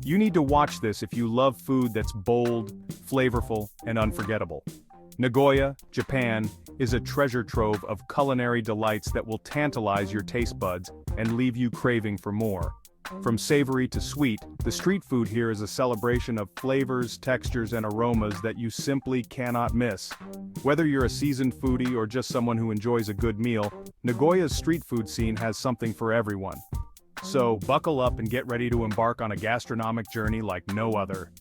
You need to watch this if you love food that's bold, flavorful, and unforgettable. Nagoya, Japan, is a treasure trove of culinary delights that will tantalize your taste buds and leave you craving for more. From savory to sweet, the street food here is a celebration of flavors, textures, and aromas that you simply cannot miss. Whether you're a seasoned foodie or just someone who enjoys a good meal, Nagoya's street food scene has something for everyone. So, buckle up and get ready to embark on a gastronomic journey like no other.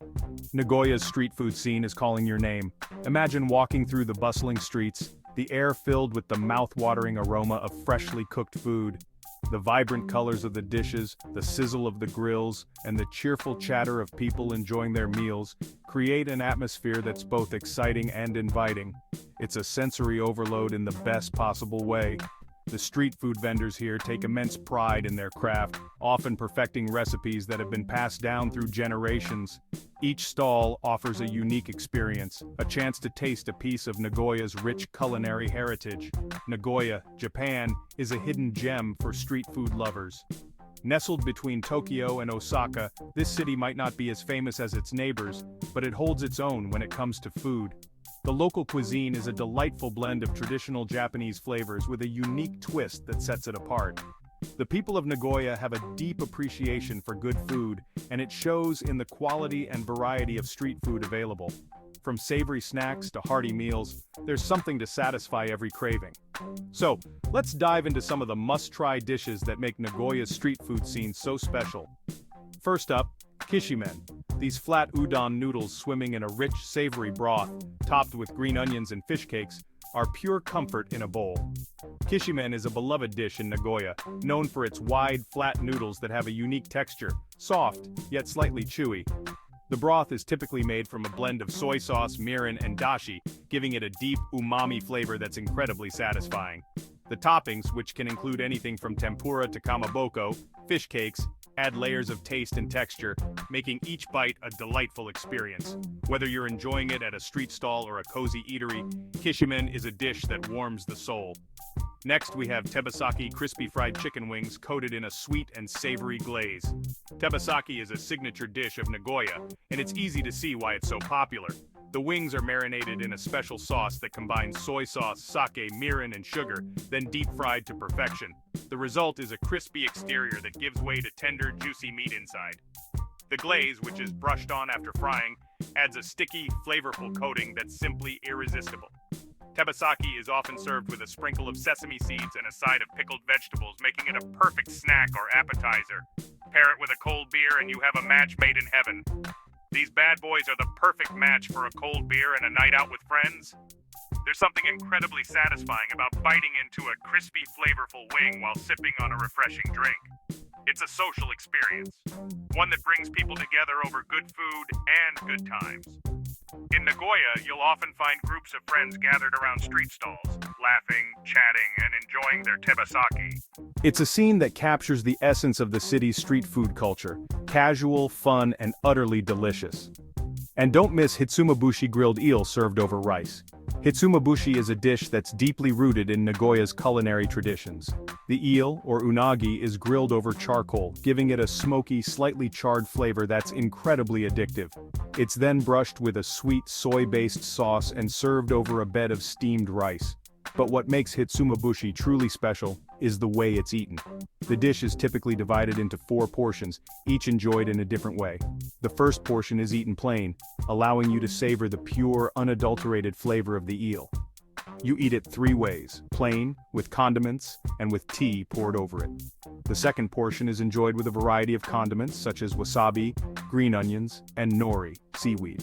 Nagoya's street food scene is calling your name. Imagine walking through the bustling streets, the air filled with the mouth-watering aroma of freshly cooked food. The vibrant colors of the dishes, the sizzle of the grills, and the cheerful chatter of people enjoying their meals create an atmosphere that's both exciting and inviting. It's a sensory overload in the best possible way. The street food vendors here take immense pride in their craft, often perfecting recipes that have been passed down through generations. Each stall offers a unique experience, a chance to taste a piece of Nagoya's rich culinary heritage. Nagoya, Japan, is a hidden gem for street food lovers. Nestled between Tokyo and Osaka, this city might not be as famous as its neighbors, but it holds its own when it comes to food. The local cuisine is a delightful blend of traditional Japanese flavors with a unique twist that sets it apart. The people of Nagoya have a deep appreciation for good food, and it shows in the quality and variety of street food available. From savory snacks to hearty meals, there's something to satisfy every craving. So, let's dive into some of the must-try dishes that make Nagoya's street food scene so special. First up, kishimen. These flat udon noodles swimming in a rich, savory broth, topped with green onions and fish cakes, are pure comfort in a bowl. Kishimen is a beloved dish in Nagoya, known for its wide, flat noodles that have a unique texture, soft, yet slightly chewy. The broth is typically made from a blend of soy sauce, mirin, and dashi, giving it a deep, umami flavor that's incredibly satisfying. The toppings, which can include anything from tempura to kamaboko, fish cakes, add layers of taste and texture, making each bite a delightful experience. Whether you're enjoying it at a street stall or a cozy eatery, kishimen is a dish that warms the soul. Next, we have tebasaki crispy fried chicken wings coated in a sweet and savory glaze. Tebasaki is a signature dish of Nagoya, and it's easy to see why it's so popular. The wings are marinated in a special sauce that combines soy sauce, sake, mirin, and sugar, then deep-fried to perfection. The result is a crispy exterior that gives way to tender, juicy meat inside. The glaze, which is brushed on after frying, adds a sticky, flavorful coating that's simply irresistible. Tebasaki is often served with a sprinkle of sesame seeds and a side of pickled vegetables, making it a perfect snack or appetizer. Pair it with a cold beer and you have a match made in heaven. These bad boys are the perfect match for a cold beer and a night out with friends. There's something incredibly satisfying about biting into a crispy, flavorful wing while sipping on a refreshing drink. It's a social experience, one that brings people together over good food and good times. In Nagoya, you'll often find groups of friends gathered around street stalls, laughing, chatting, and enjoying their tebasaki. It's a scene that captures the essence of the city's street food culture: casual, fun, and utterly delicious. And don't miss Hitsumabushi grilled eel served over rice. Hitsumabushi is a dish that's deeply rooted in Nagoya's culinary traditions. The eel, or unagi, is grilled over charcoal, giving it a smoky, slightly charred flavor that's incredibly addictive. It's then brushed with a sweet soy-based sauce and served over a bed of steamed rice. But what makes Hitsumabushi truly special is the way it's eaten. The dish is typically divided into 4 portions, each enjoyed in a different way. The first portion is eaten plain, allowing you to savor the pure, unadulterated flavor of the eel. You eat it 3 ways: plain, with condiments, and with tea poured over it. The second portion is enjoyed with a variety of condiments such as wasabi, green onions, and nori, seaweed.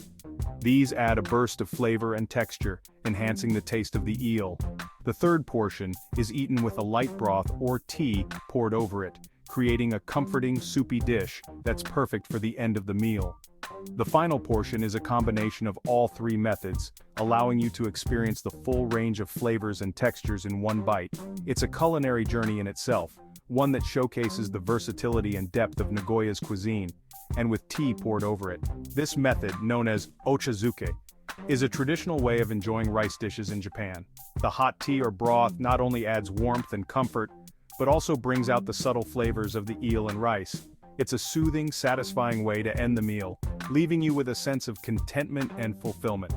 These add a burst of flavor and texture, enhancing the taste of the eel. The third portion is eaten with a light broth or tea poured over it, creating a comforting, soupy dish that's perfect for the end of the meal. The final portion is a combination of all 3 methods, allowing you to experience the full range of flavors and textures in one bite. It's a culinary journey in itself, one that showcases the versatility and depth of Nagoya's cuisine. And with tea poured over it. This method, known as ochazuke, is a traditional way of enjoying rice dishes in Japan. The hot tea or broth not only adds warmth and comfort, but also brings out the subtle flavors of the eel and rice. It's a soothing, satisfying way to end the meal, leaving you with a sense of contentment and fulfillment.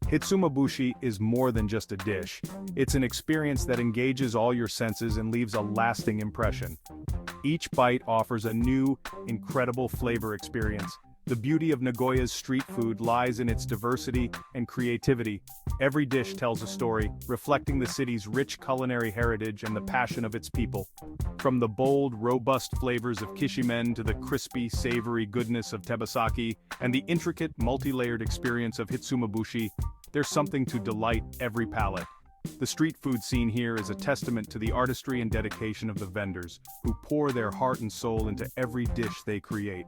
Hitsumabushi is more than just a dish. It's an experience that engages all your senses and leaves a lasting impression. Each bite offers a new, incredible flavor experience. The beauty of Nagoya's street food lies in its diversity and creativity. Every dish tells a story, reflecting the city's rich culinary heritage and the passion of its people. From the bold, robust flavors of Cuisine to the crispy, savory goodness of tebasaki and the intricate, multi-layered experience of Hitsumabushi, there's something to delight every palate. The street food scene here is a testament to the artistry and dedication of the vendors, who pour their heart and soul into every dish they create.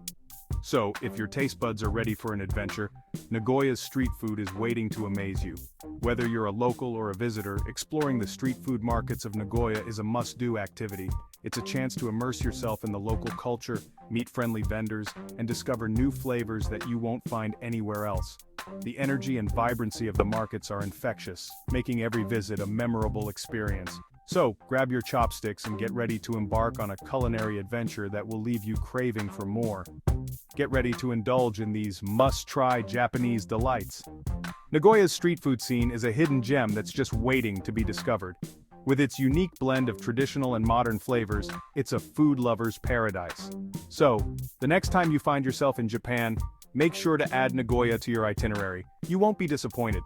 So, if your taste buds are ready for an adventure, Nagoya's street food is waiting to amaze you. Whether you're a local or a visitor, exploring the street food markets of Nagoya is a must-do activity. It's a chance to immerse yourself in the local culture, meet friendly vendors, and discover new flavors that you won't find anywhere else. The energy and vibrancy of the markets are infectious, making every visit a memorable experience. So, grab your chopsticks and get ready to embark on a culinary adventure that will leave you craving for more. Get ready to indulge in these must-try Japanese delights. Nagoya's street food scene is a hidden gem that's just waiting to be discovered. With its unique blend of traditional and modern flavors, it's a food lover's paradise. So, the next time you find yourself in Japan, make sure to add Nagoya to your itinerary. You won't be disappointed.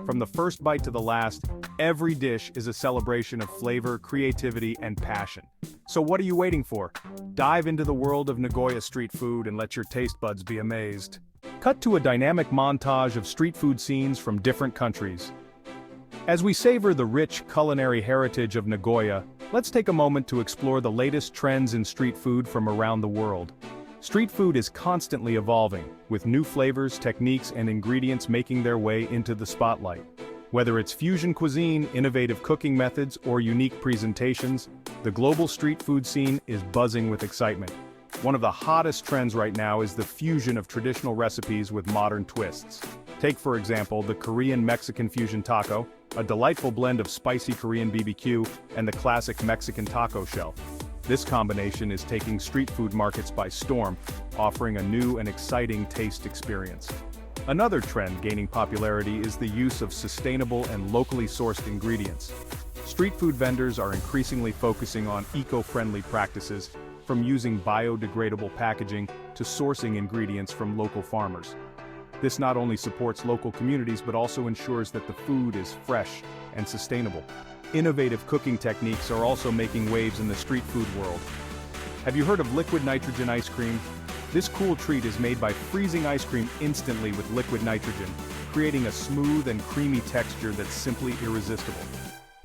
From the first bite to the last, every dish is a celebration of flavor, creativity, and passion. So what are you waiting for? Dive into the world of Nagoya street food and let your taste buds be amazed. Cut to a dynamic montage of street food scenes from different countries. As we savor the rich culinary heritage of Nagoya, let's take a moment to explore the latest trends in street food from around the world. Street food is constantly evolving, with new flavors, techniques, and ingredients making their way into the spotlight. Whether it's fusion cuisine, innovative cooking methods, or unique presentations, the global street food scene is buzzing with excitement. One of the hottest trends right now is the fusion of traditional recipes with modern twists. Take, for example, the Korean-Mexican fusion taco, a delightful blend of spicy Korean BBQ and the classic Mexican taco shell. This combination is taking street food markets by storm, offering a new and exciting taste experience. Another trend gaining popularity is the use of sustainable and locally sourced ingredients. Street food vendors are increasingly focusing on eco-friendly practices, from using biodegradable packaging to sourcing ingredients from local farmers. This not only supports local communities but also ensures that the food is fresh and sustainable. Innovative cooking techniques are also making waves in the street food world. Have you heard of liquid nitrogen ice cream? This cool treat is made by freezing ice cream instantly with liquid nitrogen, creating a smooth and creamy texture that's simply irresistible.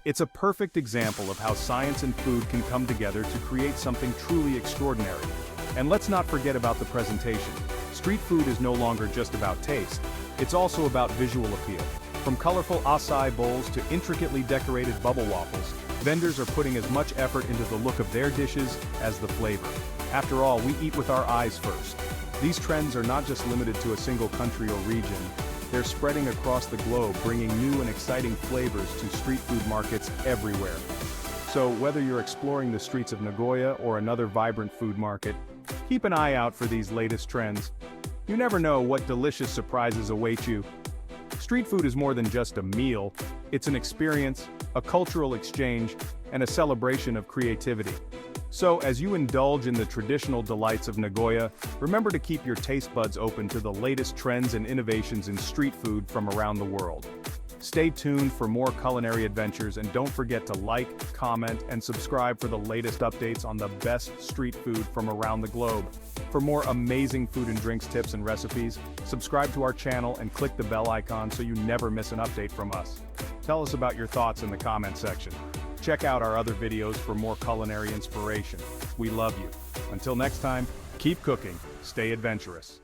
It's a perfect example of how science and food can come together to create something truly extraordinary. And let's not forget about the presentation. Street food is no longer just about taste, it's also about visual appeal. From colorful acai bowls to intricately decorated bubble waffles, vendors are putting as much effort into the look of their dishes as the flavor. After all, we eat with our eyes first. These trends are not just limited to a single country or region. They're spreading across the globe, bringing new and exciting flavors to street food markets everywhere. So whether you're exploring the streets of Nagoya or another vibrant food market, keep an eye out for these latest trends. You never know what delicious surprises await you. Street food is more than just a meal, it's an experience, a cultural exchange, and a celebration of creativity. So, as you indulge in the traditional delights of Nagoya, remember to keep your taste buds open to the latest trends and innovations in street food from around the world. Stay tuned for more culinary adventures and don't forget to like, comment, and subscribe for the latest updates on the best street food from around the globe. For more amazing food and drinks tips and recipes, subscribe to our channel and click the bell icon so you never miss an update from us. Tell us about your thoughts in the comment section. Check out our other videos for more culinary inspiration. We love you. Until next time, keep cooking, stay adventurous.